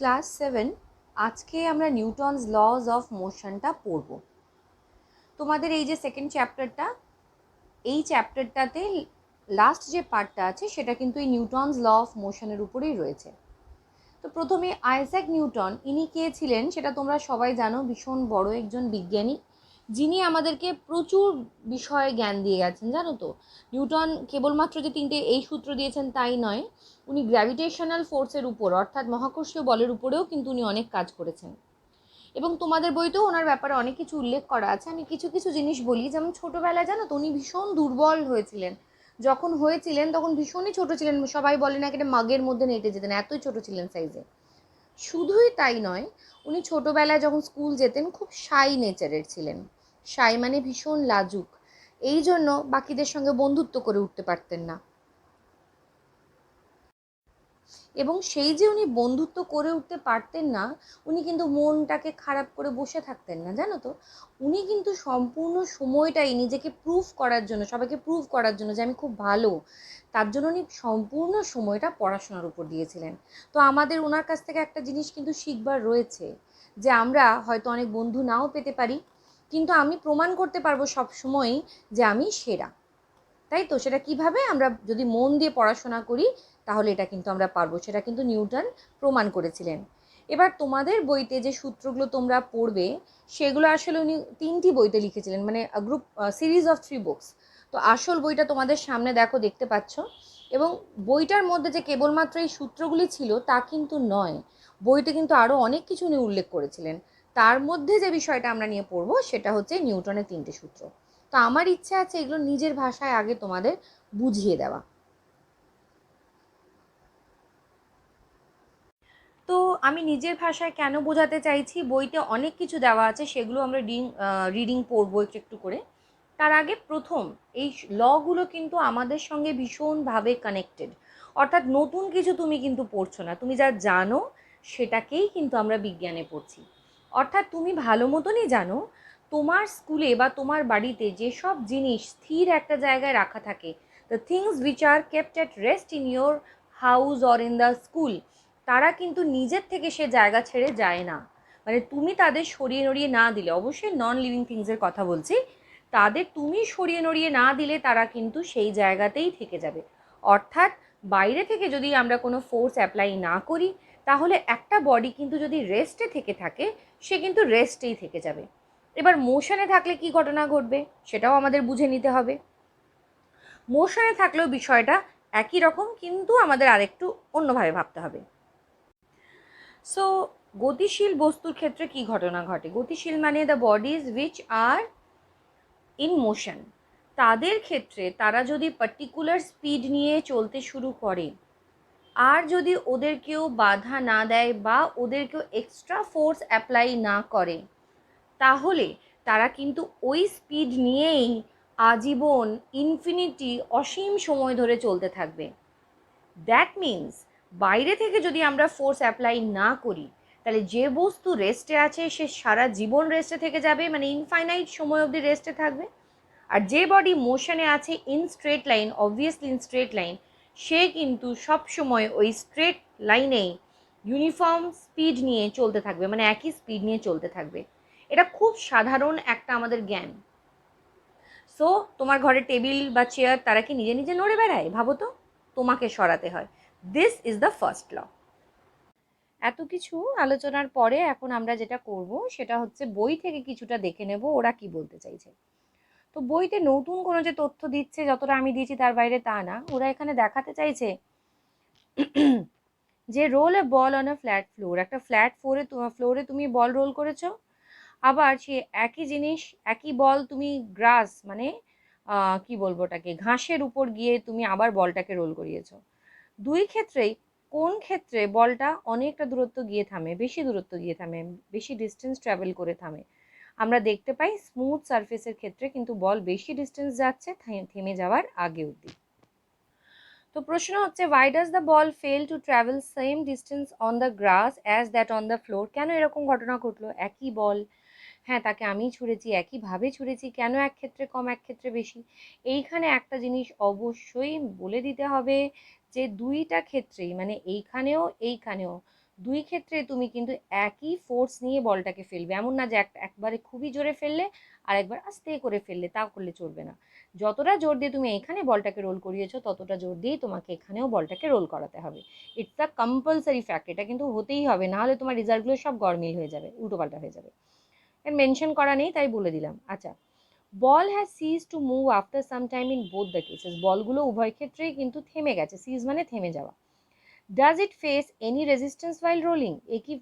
Class 7 আজকে আমরা Newton's lodge of মোশনটা পড়ব। তোমাদের এই যে সেকেন্ড চ্যাপ্টারটা, এই চ্যাপ্টারটাতে লাস্ট যে পার্টটা আছে সেটা কিন্তু এই নিউটনস ল অফ মোশনের উপরেই রয়েছে। তো প্রথমে আইজ্যাক নিউটন, ইনি কে ছিলেন সেটা তোমরা সবাই জানো, ভীষণ বড় একজন বিজ্ঞানী যিনি আমাদেরকে প্রচুর বিষয়ে জ্ঞান দিয়ে গেছেন। জানো তো, নিউটন কেবলমাত্র যে তিনটে এই সূত্র দিয়েছেন তাই নয়, উনি গ্র্যাভিটেশনাল ফোর্সের উপর অর্থাৎ মহাকর্ষীয় বলের উপরেও কিন্তু উনি অনেক কাজ করেছেন। এবং তোমাদের বইতেও ওনার ব্যাপারে অনেক কিছু উল্লেখ করা আছে। আমি কিছু কিছু জিনিস বলি, যেমন ছোটোবেলায় জানো তো উনি ভীষণ দুর্বল হয়েছিলেন। যখন হয়েছিলেন তখন ভীষণই ছোট ছিলেন, সবাই বলে না একটা মাগের মধ্যে নেটে যেতেন, এতই ছোট ছিলেন সাইজে। শুধুই তাই নয়, উনি ছোটোবেলায় যখন স্কুল যেতেন খুব শাই নেচারের ছিলেন। শাই মানে ভীষণ লাজুক, এই জন্য বাকিদের সঙ্গে বন্ধুত্ব করে উঠতে পারতেন না। এবং সেই যে উনি বন্ধুত্ব করে উঠতে পারতেন না, উনি কিন্তু মনটাকে খারাপ করে বসে থাকতেন না। জানো তো, উনি কিন্তু সম্পূর্ণ সময়টাই নিজেকে প্রুভ করার জন্য, সবাইকে প্রুভ করার জন্য যে আমি খুব ভালো, তার জন্য উনি সম্পূর্ণ সময়টা পড়াশোনার উপর দিয়েছিলেন। তো আমাদের ওনার কাছ থেকে একটা জিনিস কিন্তু শিখবার রয়েছে, যে আমরা হয়তো অনেক বন্ধু নাও পেতে পারি, কিন্তু আমি প্রমাণ করতে পারবো সব সময়ই যে আমি সেরা। তাই তো, সেটা কিভাবে? আমরা যদি মন দিয়ে পড়াশোনা করি তাহলে এটা কিন্তু আমরা পারবো, সেটা কিন্তু নিউটন প্রমাণ করেছিলেন। এবার তোমাদের বইতে যে সূত্রগুলো তোমরা পড়বে সেগুলো আসলে উনি তিনটি বইতে লিখেছিলেন, মানে গ্রুপ সিরিজ অফ 3 বুকস। তো আসল বইটা তোমাদের সামনে দেখো, দেখতে পাচ্ছ। এবং বইটার মধ্যে যে কেবলমাত্র এই সূত্রগুলি ছিল তা কিন্তু নয়, বইতে কিন্তু আরও অনেক কিছু উনি উল্লেখ করেছিলেন। তার মধ্যে যে বিষয়টা আমরা নিয়ে পড়বো সেটা হচ্ছে নিউটনের তিনটে সূত্র। তো আমার ইচ্ছে আছে এগুলো নিজের ভাষায় আগে তোমাদের বুঝিয়ে দেওয়া। তো আমি নিজের ভাষায় কেন বোঝাতে চাইছি, বইতে অনেক কিছু দেওয়া আছে, সেগুলো আমরা রিডিং পড়বো একটু একটু করে। তার আগে প্রথম এই লগুলো কিন্তু আমাদের সঙ্গে ভীষণভাবে কানেক্টেড। অর্থাৎ নতুন কিছু তুমি কিন্তু পড়ছো না, তুমি যা জানো সেটাকেই কিন্তু আমরা বিজ্ঞানে পড়ছি। অর্থাৎ তুমি ভালো মতনই জানো, তোমার স্কুলে বা তোমার বাড়িতে যেসব জিনিস স্থির একটা জায়গায় রাখা থাকে, the things which are kept at rest in your house or in the school, তারা কিন্তু নিজের থেকে সে জায়গা ছেড়ে যায় না। মানে তুমি তাদের সরিয়ে নড়িয়ে না দিলে, অবশ্যই নন লিভিং থিংসের কথা বলছি, তাদের তুমি সরিয়ে নড়িয়ে না দিলে তারা কিন্তু সেই জায়গাতেই থেকে যাবে। অর্থাৎ বাইরে থেকে যদি আমরা কোনো ফোর্স অ্যাপ্লাই না করি, তাহলে একটা বডি কিন্তু যদি রেস্টে থেকে থাকে সে কিন্তু রেস্টেই থেকে যাবে। এবার মোশনে থাকলে কি ঘটনা ঘটবে সেটাও আমাদের বুঝে নিতে হবে। মোশনে থাকলেও বিষয়টা একই রকম, কিন্তু আমাদের আরেকটু অন্যভাবে ভাবতে হবে। সো গতিশীল বস্তুর ক্ষেত্রে কি ঘটনা ঘটে? গতিশীল মানে the bodies which are in motion, তাদের ক্ষেত্রে তারা যদি পার্টিকুলার স্পিড নিয়ে চলতে শুরু করে, আর যদি ওদের কেউ বাধা না দেয় বা ওদের কেউ এক্সট্রা ফোর্স অ্যাপ্লাই না করে, তাহলে তারা কিন্তু ওই স্পিড নিয়েই আজীবন ইনফিনিটি অসীম সময় ধরে চলতে থাকবে। দ্যাট মিনস বাইরে থেকে যদি আমরা ফোর্স অ্যাপ্লাই না করি, তাহলে যে বস্তু রেস্টে আছে সে সারা জীবন রেস্টে থেকে যাবে, মানে ইনফাইনাইট সময় অবধি রেস্টে থাকবে। আর যে বডি মোশনে আছে in straight line, obviously in straight line, সে কিন্তু সব সময় ওই স্ট্রেট লাইনেই ইউনিফর্ম স্পিড নিয়ে চলতে থাকবে, মানে একই স্পিড নিয়ে চলতে থাকবে। এটা খুব সাধারণ একটা আমাদের জ্ঞান। সো তোমার ঘরে টেবিল বা চেয়ার তারা কি নিজে নিজে নড়ে বেড়ায়? ভাবো তো, তোমাকে সরাতে হয়। This is the first law. এত কিছু আলোচনার পরে এখন আমরা যেটা করব সেটা হচ্ছে বই থেকে কিছুটা দেখে নেব ওরা কি বলতে চাইছে। তো বইতে নতুন কোনো যে তথ্য দিচ্ছে, যতটা আমি দিয়েছি তার বাইরে তা না, ওরা এখানে দেখাতে চাইছে যে roll a ball on a flat floor, একটা ফ্ল্যাট ফ্লোরে তুমি বল রোল করেছো, আবার সে একই জিনিস, একই বল তুমি গ্রাস মানে কি বলবো ওটাকে, ঘাসের উপর গিয়ে তুমি আবার বলটাকে রোল করিয়েছো। দুই ক্ষেত্রেই কোন ক্ষেত্রে বলটা অনেকটা দূরত্ব গিয়ে থামে, বেশি দূরত্ব গিয়ে থামে, বেশি ডিস্টেন্স ট্রাভেল করে থামে? আমরা দেখতে পাই স্মুথ সারফেসের ক্ষেত্রে কিন্তু বল বেশি ডিস্টেন্স যাচ্ছে থেমে যাওয়ার আগে অবধি। তো প্রশ্ন হচ্ছে, why does the ball fail to travel same distance on the grass as that on the floor? কেন এরকম ঘটনা ঘটলো? একই বল, হ্যাঁ তাকে আমি ছুঁড়েছি, একইভাবে ছুঁড়েছি, কেন এক ক্ষেত্রে কম এক ক্ষেত্রে বেশি? এইখানে একটা জিনিস অবশ্যই বলে দিতে হবে যে দুইটা ক্ষেত্রেই, মানে এইখানেও এইখানেও দুই ক্ষেত্রে তুমি কিন্তু একই ফোর্স নিয়ে বলটাকে ফেলবে। এমন না যে একবারে খুবই জোরে ফেললে আর একবার আস্তে করে ফেললে, তা করলে চলবে না। যতটা জোর দিয়ে তুমি এখানে বলটাকে রোল করিয়েছো ততটা জোর দিয়েই তোমাকে এখানেও বলটাকে রোল করাতে হবে। ইটস আ কম্পালসারি ফ্যাক্ট, এটা কিন্তু হতেই হবে, না হলে তোমার রেজাল্টগুলো সব গরমিল হয়ে যাবে, উল্টোপাল্টা হয়ে যাবে। মেনশন করা নেই তাই বলে দিলাম। আচ্ছা, ball has cease to move after some time in both the cases, বলগুলো উভয় ক্ষেত্রেই কিন্তু থেমে গেছে, সিজ মানে থেমে যাওয়া। Does it face any resistance while rolling, এ কি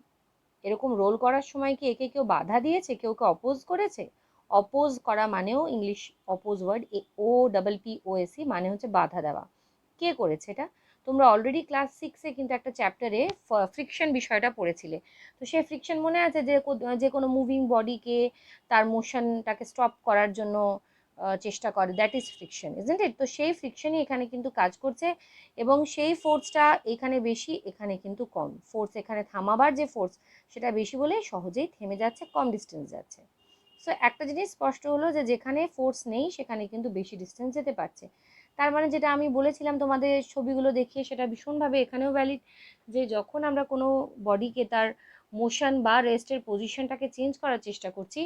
এরকম রোল করার সময় কি একে কেউ বাধা দিয়েছে, কেউ কে অপোজ করেছে? অপোজ করা মানেও ইংলিশ অপোজ ওয়ার্ড, OPPOSE মানে হচ্ছে বাধা দেওয়া। কে করেছে এটা? তোমরা অলরেডি ক্লাস 6-এ কিন্তু একটা চ্যাপ্টারে ফ্রিকশন বিষয়টা পড়েছিলে। তো সেই ফ্রিকশন মনে আছে যে কোনো মুভিং বডিকে তার মোশনটাকে স্টপ করার জন্য চেষ্টা করে, that is friction, isn't it? তো সেই ফ্রিকশনই এখানে কিন্তু কাজ করছে, এবং সেই ফোর্সটা এখানে বেশি, এখানে কিন্তু কম। ফোর্স এখানে থামাবার যে ফোর্স সেটা বেশি বলে সহজেই থেমে যাচ্ছে, কম ডিস্টেন্স যাচ্ছে। সো একটা জিনিস স্পষ্ট হলো যে যেখানে ফোর্স নেই সেখানে কিন্তু বেশি ডিস্টেন্স যেতে পারছে। তার মানে যেটা আমি বলেছিলাম তোমাদের ছবিগুলো দেখিয়ে, সেটা ভীষণভাবে এখানেও ভ্যালিড, যে যখন আমরা কোনো বডিকে তার মোশন বা রেস্টের পজিশনটাকে চেঞ্জ করার চেষ্টা করছি,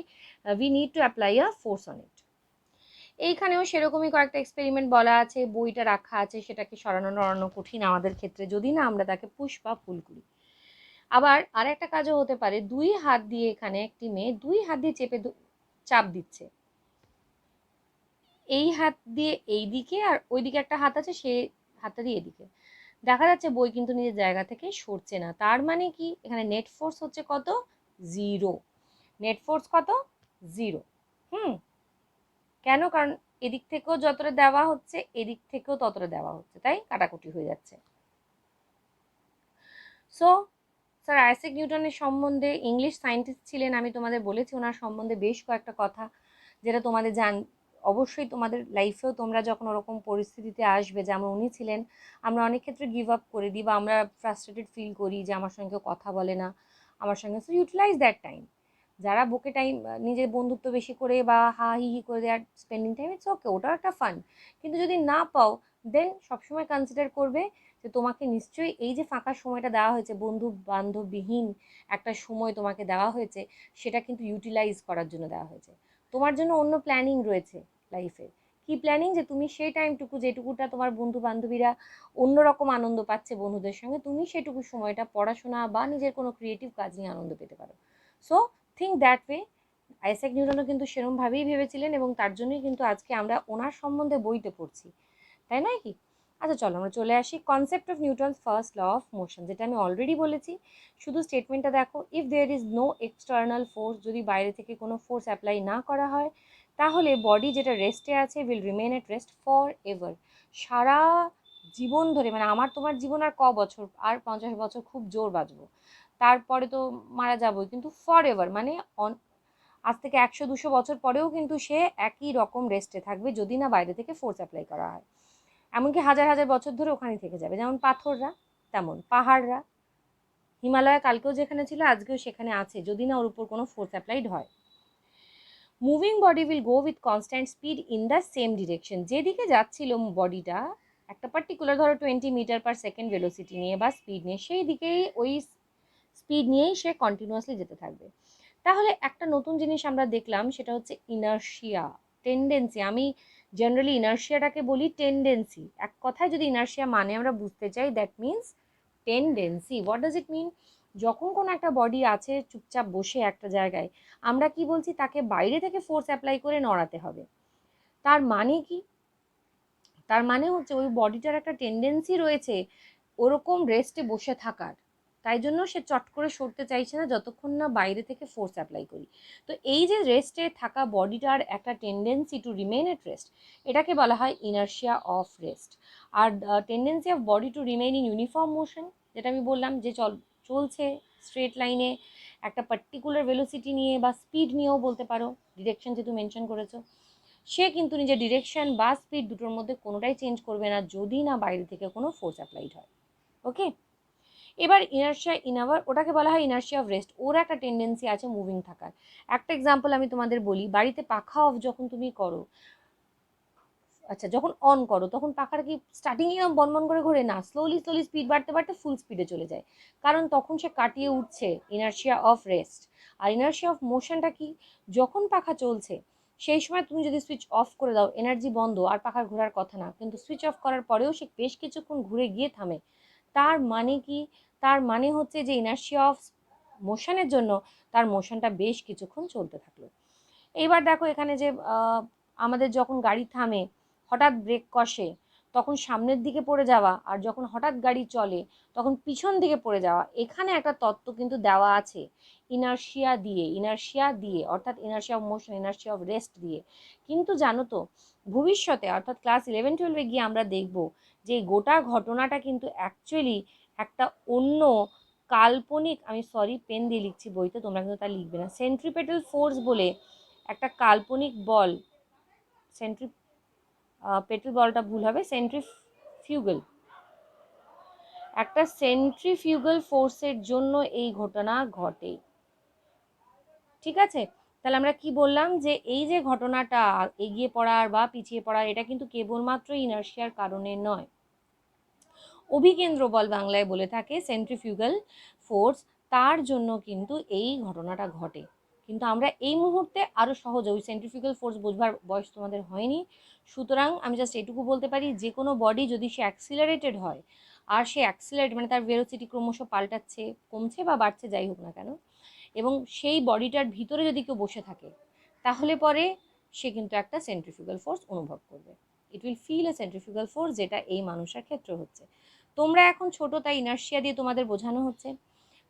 we need to apply a force on it. এইখানেও সেরকমই কয়েকটা এক্সপেরিমেন্ট বলা আছে, বইটা রাখা আছে, সেটাকে সরানো নড়ানো কঠিন আমাদের ক্ষেত্রে যদি না আমরা তাকে পুশ বা পুল করি। আবার আর একটা কাজও হতে পারে, দুই হাত দিয়ে এখানে একটি মেয়ে দুই হাত দিয়ে চেপে চাপ দিচ্ছে, এই হাত দিয়ে এই দিকে আর ওইদিকে একটা হাত আছে, সে হাতটা দিয়ে এদিকে, দেখা যাচ্ছে বই কিন্তু নিজের জায়গা থেকে সরছে না। তার মানে কি এখানে নেট ফোর্স হচ্ছে কত? 0। নেট ফোর্স কত? 0। কেন? কারণ এদিক থেকেও যতটা দেওয়া হচ্ছে এদিক থেকেও ততটা দেওয়া হচ্ছে, তাই কাটাকুটি হয়ে যাচ্ছে। সো স্যার আইজ্যাক নিউটনের সম্বন্ধে, ইংলিশ সায়েন্টিস্ট ছিলেন, আমি তোমাদের বলেছি ওনার সম্বন্ধে বেশ কয়েকটা কথা, যেটা তোমাদের অবশ্যই তোমাদের লাইফেও তোমরা যখন ওরকম পরিস্থিতিতে আসবে যেমন উনি ছিলেন, আমরা অনেক ক্ষেত্রে গিভ আপ করে দিই বা আমরা ফ্রাস্ট্রেটেড ফিল করি যে আমার সঙ্গে কেউ কথা বলে না আমার সঙ্গে। সো ইউটিলাইজ দ্যাট টাইম, যারা বুকে টাইম নিজের বন্ধুত্ব বেশি করে বা হা হি হি করে দেয়ার স্পেন্ডিং টাইম, ইটস ওকে, ওটাও একটা ফান। কিন্তু যদি না পাও, দেন সবসময় কনসিডার করবে যে তোমাকে নিশ্চয়ই এই যে ফাঁকা সময়টা দেওয়া হয়েছে, বন্ধু বান্ধববিহীন একটা সময় তোমাকে দেওয়া হয়েছে, সেটা কিন্তু ইউটিলাইজ করার জন্য দেওয়া হয়েছে। তোমার জন্য অন্য প্ল্যানিং রয়েছে লাইফে। কি প্ল্যানিং? যে তুমি সেই টাইমটুকু, যেটুকুটা তোমার বন্ধু বান্ধবীরা অন্যরকম আনন্দ পাচ্ছে বন্ধুদের সঙ্গে, তুমি সেটুকু সময়টা পড়াশোনা বা নিজের কোনো ক্রিয়েটিভ কাজ নিয়ে আনন্দ পেতে পারো। So think that way. Isaac নিউটনও কিন্তু সেরমভাবেই ভেবেছিলেন, এবং তার জন্যই কিন্তু আজকে আমরা ওনার সম্বন্ধে বইতে পড়ছি, তাই নয় কি? আচ্ছা চলো আমরা চলে আসি concept of Newton's first law of motion, যেটা আমি অলরেডি বলেছি। শুধু স্টেটমেন্টটা দেখো, if there is no external force, যদি বাইরে থেকে কোনো ফোর্স অ্যাপ্লাই না করা হয়, তাহলে বডি যেটা রেস্টে আছে will remain at rest forever, সারা জীবন ধরে। মানে আমার তোমার জীবন আর বছর, আর 50 বছর খুব জোর বাঁচবো, তারপরে তো মারা যাবোই, কিন্তু ফর এভার মানে আজ থেকে 100-200 বছর পরেও কিন্তু সে একই রকম রেস্টে থাকবে যদি না বাইরে থেকে ফোর্স অ্যাপ্লাই করা হয়। এমনকি হাজার হাজার বছর ধরে ওখানেই থেকে যাবে, যেমন পাথররা, তেমন পাহাড়রা, হিমালয় কালকেও যেখানে ছিল আজকেও সেখানে আছে যদি না ওর উপর কোনো ফোর্স অ্যাপ্লাইড হয়। Moving body will go with constant speed in the same direction, যেদিকে যাচ্ছিল বডিটা একটা পার্টিকুলার ধরো 20 মিটার/সেকেন্ড ভেলোসিটি নিয়ে বা স্পিড নিয়ে, সেই দিকেই ওই স্পিড নিয়েই সে কন্টিনিউয়াসলি যেতে থাকবে। তাহলে একটা নতুন জিনিস আমরা দেখলাম, সেটা হচ্ছে ইনার্শিয়া, টেন্ডেন্সি। আমি জেনারেলি ইনার্শিয়াটাকে বলি টেন্ডেন্সি। এক কথায় যদি ইনার্শিয়া মানে আমরা বুঝতে চাই, that means tendency. What does it mean? যখন কোনো একটা বডি আছে চুপচাপ বসে একটা জায়গায়, আমরা কি বলছি? তাকে বাইরে থেকে ফোর্স অ্যাপ্লাই করে নড়াতে হবে। তার মানে কি? তার মানে হচ্ছে ওই বডিটার একটা টেন্ডেন্সি রয়েছে ওরকম রেস্টে বসে থাকার, তাই জন্য সে চট করে সরতে চাইছে না যতক্ষণ না বাইরে থেকে ফোর্স অ্যাপ্লাই করি। তো এই যে রেস্টে থাকা বডিটার একটা tendency to remain at rest, এটাকে বলা হয় ইনার্শিয়া অফ রেস্ট। আর tendency of body to remain in uniform motion, যেটা আমি বললাম যে চলছে স্ট্রেট লাইনে একটা পার্টিকুলার ভেলোসিটি নিয়ে বা স্পিড নিয়েও বলতে পারো, ডিরেকশন যেহেতু মেনশন করেছো, সে কিন্তু নিজের ডিরেকশন বা স্পিড দুটোর মধ্যে কোনোটাই চেঞ্জ করবে না যদি না বাইরে থেকে কোনো ফোর্স অ্যাপ্লাইড হয়। ওকে, এবার ইনার্শিয়া ইনাভার, ওটাকে বলা হয় ইনার্শিয়া অফ রেস্ট। ওর একটা টেন্ডেন্সি আছে মুভিং থাকার। একটা এক্সাম্পল আমি তোমাদের বলি, বাড়িতে পাখা অফ যখন তুমি করো, আচ্ছা, যখন অন করো তখন পাখাটা কি স্টার্টিংয়ে এরকম বনবন করে ঘোরে না, স্লোলি স্লোলি স্পিড বাড়তে বাড়তে ফুল স্পিডে চলে যায়, কারণ তখন সে কাটিয়ে উঠছে ইনার্শিয়া অফ রেস্ট। আর ইনার্শিয়া অফ মোশনটা কি, যখন পাখা চলছে সেই সময় তুমি যদি সুইচ অফ করে দাও, এনার্জি বন্ধ আর পাখার ঘোরার কথা না, কিন্তু সুইচ অফ করার পরেও সে বেশ কিছুক্ষণ ঘুরে গিয়ে থামে। তার মানে কি, তার মানে হচ্ছে যে ইনার্শিয়া অফ মোশনের জন্য তার মোশনটা বেশ কিছুক্ষণ চলতে থাকলো। এইবার দেখো এখানে যে আমাদের যখন গাড়ি থামে, হঠাৎ ব্রেক কষে, তখন সামনের দিকে পড়ে যাওয়া, আর যখন হঠাৎ গাড়ি চলে তখন পিছন দিকে পড়ে যাওয়া, এখানে একটা তত্ত্ব কিন্তু দেওয়া আছে ইনার্শিয়া দিয়ে অর্থাৎ inertia of motion, inertia of rest দিয়ে। কিন্তু জানো তো, ভবিষ্যতে অর্থাৎ ক্লাস 11-12 গিয়ে আমরা দেখব যে গোটা ঘটনাটা কিন্তু অ্যাকচুয়ালি একটা অন্য কাল্পনিক, আমি সরি পেন দিয়ে লিখছি বইতে, তোমরা কিন্তু তা লিখবে না, সেন্ট্রিপেটাল ফোর্স বলে একটা কাল্পনিক বল, সেন্ট্রি পেট্রোল বলটা ভুল হবে, সেন্ট্রিফিউগাল, একটা সেন্ট্রিফিউগাল ফোর্সের জন্য এই ঘটনা ঘটে। ঠিক আছে, তাহলে আমরা কি বললাম যে এই যে ঘটনাটা এগিয়ে পড়ার বা পিছিয়ে পড়ার, এটা কিন্তু কেবলমাত্র ইনার্শিয়ার কারণে নয়, অভিকেন্দ্র বল বাংলায় বলে থাকে, সেন্ট্রিফিউগাল ফোর্স, তার জন্য কিন্তু এই ঘটনাটা ঘটে। কিন্তু আমরা এই মুহূর্তে আরও সহজে, ওই সেন্ট্রিফিউগাল ফোর্স বোঝবার বয়স তোমাদের হয়নি, সুতরাং আমি জাস্ট এটুকু বলতে পারি, যে কোনো বডি যদি সে অ্যাক্সিলারেটেড হয়, আর সে অ্যাক্সিলারেট মানে তার ভেলোসিটি ক্রমশ পাল্টাচ্ছে, কমছে বা বাড়ছে যাই হোক না কেন, এবং সেই বডিটার ভিতরে যদি কেউ বসে থাকে, তাহলে পরে সে কিন্তু একটা সেন্ট্রিফিউগাল ফোর্স অনুভব করবে, it will feel a centrifugal force, যেটা এই মানুষের ক্ষেত্রে হচ্ছে। তোমরা এখন ছোট, তাই ইনার্শিয়া দিয়ে তোমাদের বোঝানো হচ্ছে।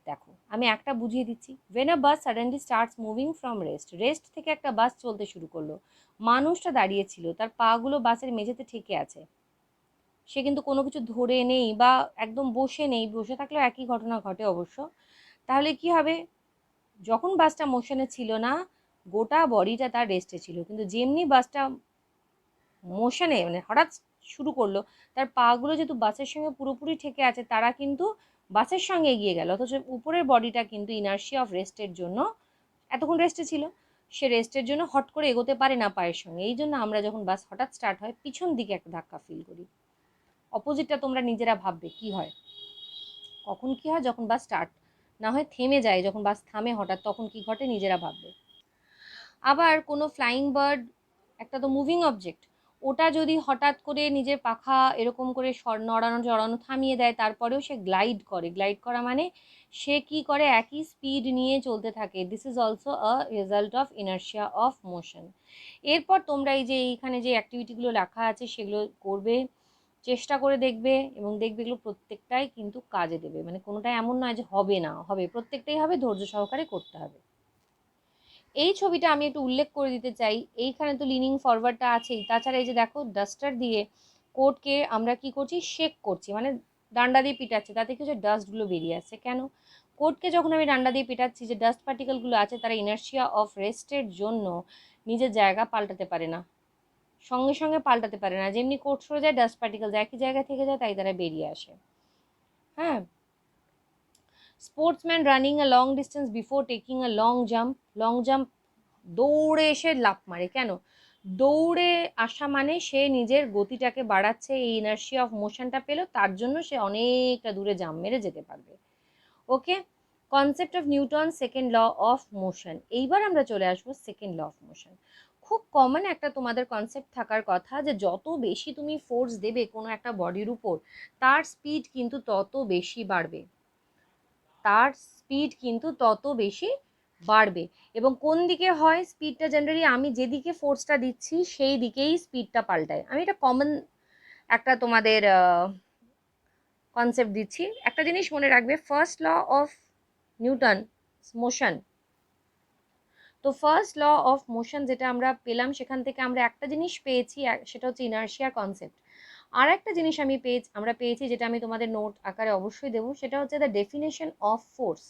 দেখো আমি একটা বুঝিয়ে দিচ্ছি, when a bus suddenly starts moving from rest থেকে একটা বাস চলতে শুরু করলো, মানুষটা দাঁড়িয়েছিল, তার পাগুলো বাসের মেঝেতে ঠেকে আছে, সে কিন্তু কোনো কিছু ধরে নেই বা একদম বসে নেই, বসে থাকলেও একই ঘটনা ঘটে অবশ্য। তাহলে কি হবে, যখন বাসটা মোশনে ছিল না, গোটা বডিটা তার রেস্টে ছিল, কিন্তু যেমনি বাসটা মোশনে মানে হঠাৎ শুরু করলো, তার পাগুলো যেহেতু বাসের সঙ্গে পুরোপুরি ঠেকে আছে, তারা কিন্তু বাসের সঙ্গে এগিয়ে গেল, অথচ উপরের বডিটা কিন্তু ইনার্শিয়া অফ রেস্টের জন্য এতক্ষণ রেস্টে ছিল, সে রেস্টের জন্য হট করে এগোতে পারে না পায়ের সঙ্গে। এই জন্য আমরা যখন বাস হঠাৎ স্টার্ট হয়, পিছন দিকে একটা ধাক্কা ফিল করি। অপোজিটটা তোমরা নিজেরা ভাববে কি হয়, কখন কি হয়, যখন বাস স্টার্ট না হয় থেমে যায়, যখন বাস থামে হঠাৎ, তখন কি ঘটে নিজেরা ভাববে। আবার কোনো ফ্লাইং বার্ড, একটা তো মুভিং অবজেক্ট, ওটা যদি হঠাৎ করে নিজের পাখা এরকম করে নড়ানো চড়ানো থামিয়ে দেয়, তারপরেও সে গ্লাইড করে, গ্লাইড করা মানে সে কি করে, একই স্পিড নিয়ে চলতে থাকে, this is also a result of inertia of motion. এরপর তোমরা এই যে এইখানে যে অ্যাক্টিভিটিগুলো লেখা আছে সেগুলো করবে, চেষ্টা করে দেখবে, এবং দেখবে এগুলো প্রত্যেকটাই কিন্তু কাজে দেবে, মানে কোনোটাই এমন নয় যে হবে না, হবে, প্রত্যেকটাই হবে, ধৈর্য সহকারে করতে হবে। এই ছবিটা আমি একটু উল্লেখ করে দিতে চাই, এইখানে তো লিনিং ফরওয়ার্ডটা আছেই, তাছাড়া এই যে দেখো ডাস্টার দিয়ে কোটকে আমরা কি করছি, শেক করছি, মানে ডান্ডা দিয়ে পিটাচ্ছি, তাতে কি হচ্ছে, ডাস্টগুলো বেরিয়ে আসছে। কেন, কোটকে যখন আমি ডান্ডা দিয়ে পিটাচ্ছি, যে ডাস্ট পার্টিকেলগুলো আছে তারা ইনার্শিয়া অফ রেস্টের জন্য নিজের জায়গা পাল্টাতে পারে না, সঙ্গে সঙ্গে পাল্টাতে পারে না, যেমনি কোট সরে যায় ডাস্ট পার্টিকেল একই জায়গায় থেকে যায়, তাই তারা বেরিয়ে আসে। হ্যাঁ, sportsman running a long distance before taking a long jump, দৌড়ে এসে লাফ মারে, কেন, দৌড়ে আসা মানে সে নিজের গতিটাকে বাড়াচ্ছে, এই ইনার্শিয়া অফ মোশনটা পেলো, তার জন্য সে অনেকটা দূরে জাম্প মেরে যেতে পারবে। Okay, concept of Newton second law of motion. এইবার আমরা চলে আসবো সেকেন্ড ল অফ মোশন। খুব কমন একটা তোমাদের কনসেপ্ট থাকার কথা, যে যত বেশি তুমি ফোর্স দেবে কোনো একটা বডির উপর, তার স্পিড কিন্তু তত বেশি বাড়বে, তার স্পিড কিন্তু তত বেশি বাড়বে। এবং কোন দিকে হয় স্পিডটা, জেনারেলি আমি যেদিকে ফোর্সটা দিচ্ছি সেই দিকেই স্পিডটা পাল্টায়। আমি এটা কমন একটা তোমাদের কনসেপ্ট দিচ্ছি, একটা জিনিস মনে রাখবে, first law of Newton motion, তো ফার্স্ট ল অফ মোশন যেটা আমরা পেলাম, সেখান থেকে আমরা একটা জিনিস পেয়েছি, সেটা হচ্ছে ইনার্শিয়ার কনসেপ্ট। আর একটা জিনিস আমরা পেয়েছি, যেটা আমি তোমাদের নোট আকারে অবশ্যই দেবো, সেটা হচ্ছে the definition of force.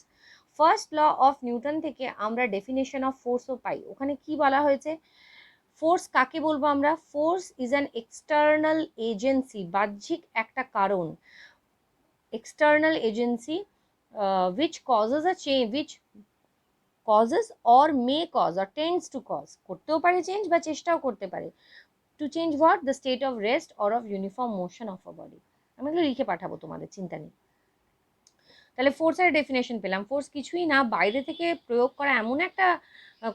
First law of Newton থেকে আমরা ডেফিনেশন অফ ফোর্সও পাই। ওখানে কি বলা হয়েছে, ফোর্স কাকে বলবো আমরা, force is an external agency, বাহ্যিক একটা কারণ, external agency which causes a change, which causes or may cause or tends to cause, করতেও পারে চেঞ্জ বা চেষ্টাও করতে পারে, to change what? The state of rest or of uniform motion of a body. আমি এগুলো লিখে পাঠাবো তোমাদের, চিন্তা নেই। তাহলে ফোর্সের ডেফিনেশন পেলাম। ফোর্স কিছুই না, বাইরে থেকে প্রয়োগ করা এমন একটা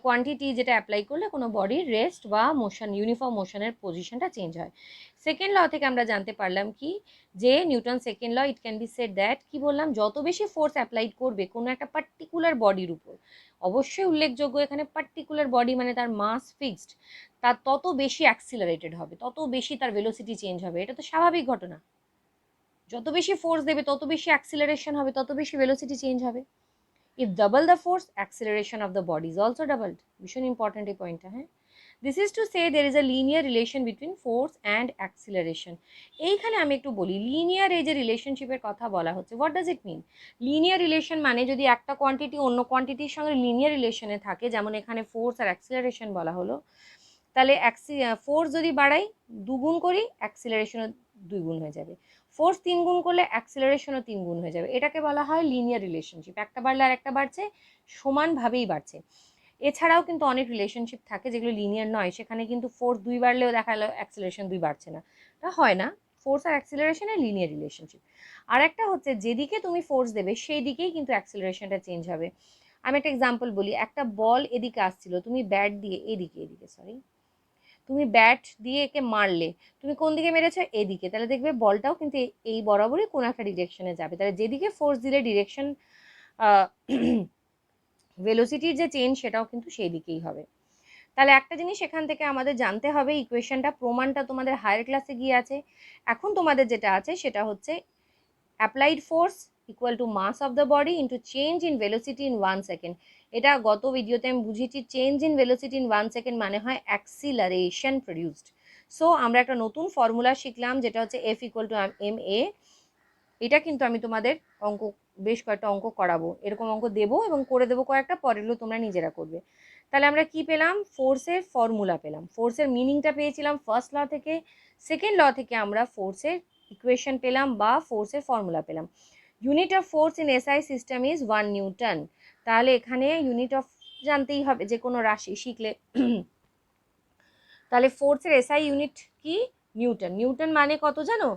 কোয়ান্টিটি যেটা অ্যাপ্লাই করলে কোনো বডির রেস্ট বা মোশন, ইউনিফর্ম মোশনের পজিশনটা চেঞ্জ হয়। সেকেন্ড ল থেকে আমরা জানতে পারলাম কি, যে Newton second law, it can be said that, কি বললাম, যত বেশি ফোর্স অ্যাপ্লাইড করবে কোনো একটা পার্টিকুলার বডির উপর, অবশ্যই উল্লেখযোগ্য এখানে পার্টিকুলার বডি মানে তার মাস ফিক্সড, তার তত বেশি অ্যাক্সিলারেটেড হবে, তত বেশি তার ভেলোসিটি চেঞ্জ হবে। এটা তো স্বাভাবিক ঘটনা। যত বেশি ফোর্স দেবে তত বেশি অ্যাক্সিলারেশন হবে, তত বেশি ভেলোসিটি চেঞ্জ হবে। If double the force, acceleration of the body is also doubled. ভীষণ ইম্পর্টেন্ট এই পয়েন্টটা। হ্যাঁ, this is to say there is a linear relation between force and acceleration. এইখানে আমি একটু বলি, লিনিয়ার এই যে রিলেশনশিপের কথা বলা হচ্ছে, what does it mean? Linear relation মানে যদি একটা কোয়ান্টিটি অন্য কোয়ান্টিটির সঙ্গে লিনিয়ার রিলেশনে থাকে, যেমন এখানে ফোর্স আর অ্যাক্সিলারেশন বলা হলো, তাহলে ফোর্স যদি বাড়াই, দুগুণ করি, অ্যাক্সিলারেশনও দুইগুণ হয়ে যাবে। ফোর্স 3 গুণ করলে অ্যাক্সিলারেশনও 3 গুণ হয়ে যাবে। এটাকে বলা হয় লিনিয়ার রিলেশনশিপ। একটা বাড়লে আর একটা বাড়ছে, সমানভাবেই বাড়ছে। এছাড়াও কিন্তু অনেক রিলেশনশিপ থাকে যেগুলো লিনিয়ার নয়, সেখানে কিন্তু ফোর্স 2 বাড়লেও দেখা গেলো অ্যাক্সিলারেশন 2 বাড়ছে না। এটা হয় না। ফোর্স আর অ্যাক্সিলারেশনের লিনিয়ার রিলেশনশিপ। আর একটা হচ্ছে, যেদিকে তুমি ফোর্স দেবে সেই দিকেই কিন্তু অ্যাক্সিলারেশনটা চেঞ্জ হবে। আমি একটা এক্সাম্পল বলি, একটা বল এদিকে আসছিল, তুমি ব্যাট দিয়ে তুমি ব্যাট দিয়ে একে মারলে, তুমি কোন দিকে মেরেছো? এদিকে, তাহলে দেখবে বলটাও কিন্তু এই বরাবরই কোন একটা ডিরেকশনে যাবে। তাহলে যেদিকে ফোর্স দিলে ডিরেকশন, ভেলোসিটির যে চেঞ্জ সেটাও কিন্তু সেই দিকেই হবে। তাহলে একটা জিনিস এখান থেকে আমাদের জানতে হবে, ইকুয়েশনটা, প্রমাণটা তোমাদের হায়ার ক্লাসে গিয়ে আছে। এখন তোমাদের যেটা আছে সেটা হচ্ছে applied force equal to mass of the body into change in velocity in 1 second. এটা গত ভিডিওতে আমি বুঝিয়েছি, change in velocity in 1 second মানে হয় অ্যাক্সিলারেশন প্রডিউসড। সো আমরা একটা নতুন ফর্মুলা শিখলাম, যেটা হচ্ছে F equal to M A. এটা কিন্তু আমি তোমাদের অঙ্ক, বেশ কয়েকটা অঙ্ক করাবো, এরকম অঙ্ক দেবো এবং করে দেবো কয়েকটা, পরেরগুলো তোমরা নিজেরা করবে। তাহলে আমরা কি পেলাম? ফোর্সের ফর্মুলা পেলাম, ফোর্সের মিনিংটা পেয়েছিলাম ফার্স্ট ল থেকে। সেকেন্ড ল থেকে আমরা ফোর্সের ইকুয়েশন পেলাম বা ফোর্সের ফর্মুলা পেলাম। Unit of force in SI system is 1 Newton. তাহলে এখানে ইউনিট অফ জানতেই হবে যে কোনো রাশি শিখলে। তাহলে ফোর্সের এসআই ইউনিট কি? নিউটন। নিউটন মানে কত জানো?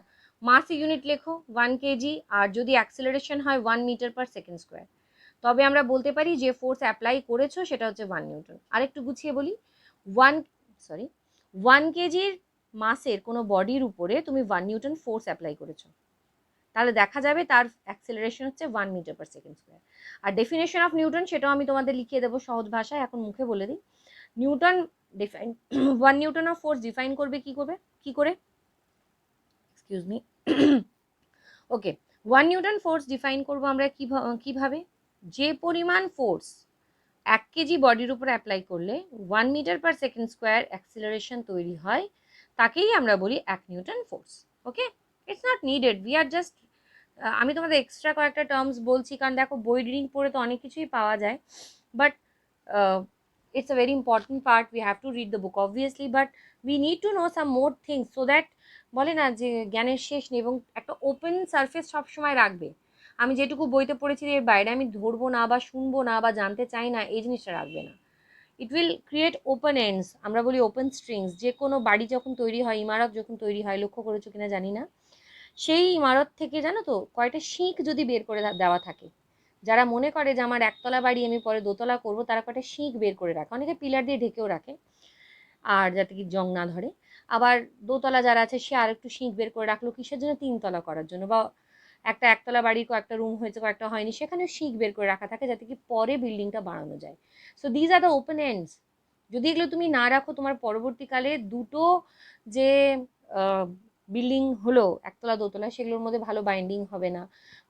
মাস ইউনিট লেখো 1 কেজি, আর যদি অ্যাক্সিলারেশন হয় 1 মিটার পার সেকেন্ড স্কোয়ার। তবে আমরা বলতে পারি যে ফোর্স অ্যাপ্লাই করেছো সেটা হচ্ছে 1 নিউটন। আরেকটু গুছিয়ে বলি, 1 কেজির মাসের কোনো বডির উপরে তুমি 1 নিউটন ফোর্স অ্যাপ্লাই করেছো, তাহলে দেখা যাবে তার অ্যাক্সিলারেশন হচ্ছে 1 মিটার পার সেকেন্ড স্কোয়ার। আর ডেফিনেশন অফ নিউটন সেটাও আমি তোমাদের লিখিয়ে দেবো সহজ ভাষায়, এখন মুখে বলে দিই। Newton define 1 Newton of force define করবে কি করে excuse me okay, 1 Newton force define করবো আমরা কিভাবে? যে পরিমাণ ফোর্স 1 কেজি বডির উপর অ্যাপ্লাই করলে 1 meter per second square acceleration তৈরি হয়, তাকেই আমরা বলি 1 Newton force. Okay, it's not needed, we are just, আমি তোমাদের এক্সট্রা কয়েকটা টার্মস বলছি, কারণ দেখো বই রিডিং পড়ে তো অনেক কিছুই পাওয়া যায়, but it's a very important part. We have to read the book obviously, but we need to know some more things so that, বলে না যে জ্ঞানের শেষ নেই, এবং একটা ওপেন সারফেস সবসময় রাখবে। আমি যেটুকু বইতে পড়েছি এর বাইরে আমি ধরবো না বা শুনবো না বা জানতে চাই না, এই জিনিসটা রাখবে না। It will create open ends, আমরা বলি ওপেন স্ট্রিংস। যে কোনো বাড়ি যখন তৈরি হয়, ইমারত যখন তৈরি হয়, লক্ষ্য করেছো কিনা জানি না, সেই ইমারত থেকে জানো তো কয়টা শিক যদি বের করে দেওয়া থাকে, যারা মনে করে যে আমার একতলা বাড়ি আমি পরে দোতলা করব, তারা কয়টা শিক বের করে রাখে, অনেকে পিলার দিয়ে ঢেকেও রাখে আর যাতে কি জং না ধরে। আবার দোতলা যারা আছে সে আর একটু শিক বের করে রাখলো কিসের জন্য? 3 তলা করার জন্য। বা একটা একতলা বাড়ির কয়েকটা রুম হয়েছে কয়েকটা হয়নি, সেখানে শিক বের করে রাখা থাকে যাতে কি পরে বিল্ডিংটা বাড়ানো যায়। So these are the open ends. যদি এগুলো তুমি না রাখো, তোমার পরবর্তীকালে দুটো যে বিল্ডিং হলো একতলা দোতলা, সেগুলোর মধ্যে ভালো বাইন্ডিং হবে না,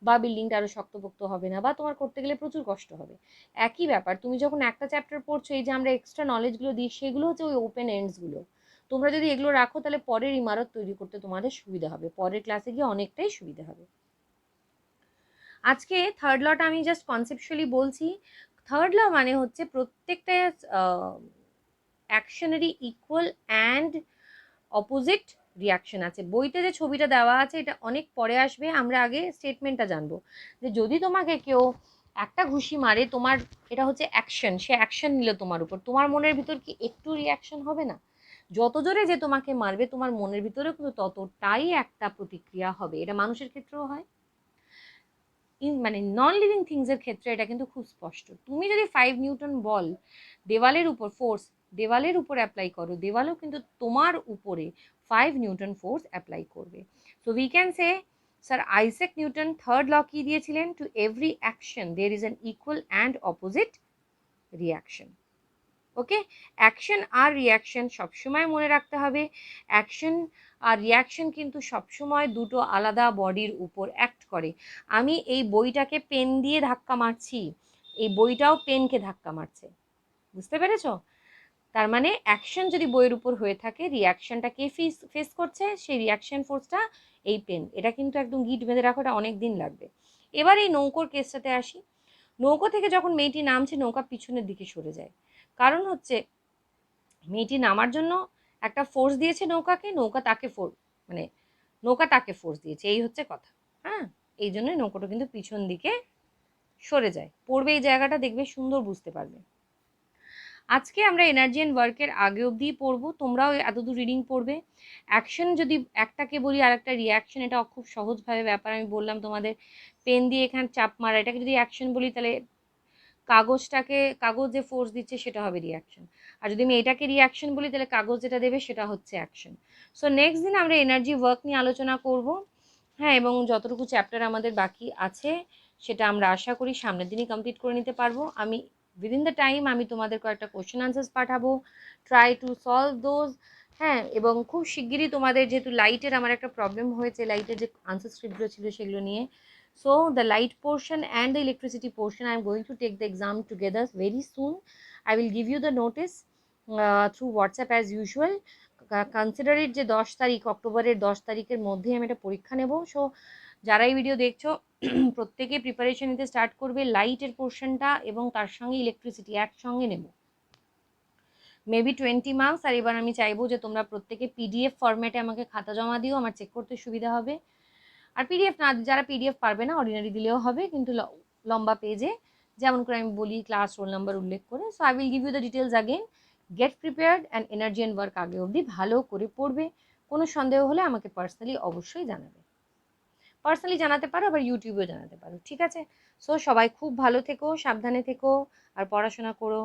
বা বিল্ডিংটা আরও শক্তপোক্ত হবে না, বা তোমার করতে গেলে প্রচুর কষ্ট হবে। একই ব্যাপার, তুমি যখন একটা চ্যাপ্টার পড়ছো, এই যে আমরা এক্সট্রা নলেজগুলো দিই, সেগুলো হচ্ছে ওই ওপেন এন্ডসগুলো। তোমরা যদি এগুলো রাখো তাহলে পরের ইমারত তৈরি করতে তোমাদের সুবিধা হবে, পরের ক্লাসে গিয়ে অনেকটাই সুবিধা হবে। আজকে থার্ড লটা আমি জাস্ট কনসেপচুয়ালি বলছি। থার্ড ল মানে হচ্ছে প্রত্যেকটা অ্যাকশনেরই ইকুয়াল অ্যান্ড অপোজিট রিয়াকশন আছে। বইতে যে ছবিটা দেওয়া আছে এটা অনেক পরে আসবে, আমরা আগে স্টেটমেন্টটা জানবো। যে যদি তোমাকে কেউ একটা ঘুষি মারে, তোমার এটা হচ্ছে অ্যাকশন, সে অ্যাকশন নিল তোমার উপর, তোমার মনের ভিতর কি একটু রিয়াকশন হবে না? যত জোরে যে তোমাকে মারবে তোমার মনের ভিতরেও কিন্তু ততটাই একটা প্রতিক্রিয়া হবে। এটা মানুষের ক্ষেত্রেও হয়, মানে নন লিভিং থিংসের ক্ষেত্রে এটা কিন্তু খুব স্পষ্ট। তুমি যদি 5 নিউটন বল দেওয়ালের উপর ফোর্স দেওয়ালের উপর অ্যাপ্লাই করো, দেওয়ালও কিন্তু তোমার উপরে 5 নিউটন ফোর্স অ্যাপ্লাই করবে। So we can say sir Isaac Newton third law কি দিয়েছিলেন, to every action there is an equal and opposite reaction. Okay, action আর রিয়াকশন সবসময় মনে রাখতে হবে। অ্যাকশন আর রিয়াকশন কিন্তু সবসময় দুটো আলাদা বডির উপর অ্যাক্ট করে। আমি এই বইটাকে পেন দিয়ে ধাক্কা মারছি, এই বইটাও পেনকে ধাক্কা মারছে, বুঝতে পেরেছ? তার মানে অ্যাকশন যদি বইয়ের উপর হয়ে থাকে, রিয়াকশনটা কে ফেস করছে, সেই রিয়াকশন ফোর্সটা এই পেন। এটা কিন্তু একদম গিট বেঁধে রাখো, এটা অনেক দিন লাগবে। এবার এই নৌকোর কেসটাতে আসি। নৌকো থেকে যখন মেয়েটি নামছে, নৌকা পিছনের দিকে সরে যায়। কারণ হচ্ছে মেয়েটি নামার জন্য একটা ফোর্স দিয়েছে নৌকাকে, মানে নৌকা তাকে ফোর্স দিয়েছে, এই হচ্ছে কথা। হ্যাঁ, এই জন্যই নৌকাটা কিন্তু পিছন দিকে সরে যায়। পড়বে এই জায়গাটা, দেখবে সুন্দর বুঝতে পারবে। আজকে আমরা এনার্জি অ্যান্ড ওয়ার্কের আগে অবধিই পড়বো, তোমরাও এতদূর রিডিং পড়বে। অ্যাকশন যদি একটাকে বলি আর একটা রিয়াকশন, এটা খুব সহজভাবে ব্যাপার। আমি বললাম তোমাদের পেন দিয়ে এখানে চাপ মারা, এটাকে যদি অ্যাকশন বলি তাহলে কাগজ যে ফোর্স দিচ্ছে সেটা হবে রিয়াকশন। আর যদি আমি এটাকে রিয়াকশন বলি তাহলে কাগজ যেটা দেবে সেটা হচ্ছে অ্যাকশন। সো নেক্সট দিন আমরা এনার্জি ওয়ার্ক নিয়ে আলোচনা করব। হ্যাঁ, এবং যতটুকু চ্যাপ্টার আমাদের বাকি আছে সেটা আমরা আশা করি সামনের দিনই কমপ্লিট করে নিতে পারবো। আমি উইদিন দ্য টাইম আমি তোমাদের কয়েকটা কোশ্চেন আনসার্স পাঠাবো, ট্রাই টু সলভ দোজ। হ্যাঁ, এবং খুব শিগগিরই তোমাদের, যেহেতু লাইটের আমার একটা প্রবলেম হয়েছে, লাইটের যে আনসার স্ক্রিপ্টগুলো ছিল সেগুলো নিয়ে, so the light portion and the electricity portion I am going to take the exam together very soon. I will give you the notice through WhatsApp as usual. Consider it যে 10 তারিখ, অক্টোবরের 10 তারিখের মধ্যে আমি একটা পরীক্ষা নেব। সো যারা এই ভিডিও দেখছো প্রত্যেকে প্রিপারেশন নিতে স্টার্ট করবে। লাইটের পোর্শনটা এবং তার সঙ্গে ইলেকট্রিসিটি একসঙ্গে নেব, মেবি 20 মার্কস। আর এবার আমি চাইবো যে তোমরা প্রত্যেকে পিডিএফ ফরম্যাটে আমাকে খাতা জমা দিও, আমার চেক করতে সুবিধা হবে। আর পিডিএফ না, যারা পিডিএফ পারবে না অর্ডিনারি দিলেও হবে, কিন্তু লম্বা পেজে যেমন করে আমি বলি ক্লাস রোল নাম্বার উল্লেখ করে। So I will give you the details again. Get prepared and energy and work আগে অবধি ভালো করে পড়বে। কোনো সন্দেহ হলে আমাকে পার্সোনালি অবশ্যই জানাবে, পার্সোনালি জানাতে পারো, আবার ইউটিউবেও জানাতে পারো, ঠিক আছে? সো সবাই খুব ভালো থেকো, সাবধানে থেকো, আর পড়াশোনা করো।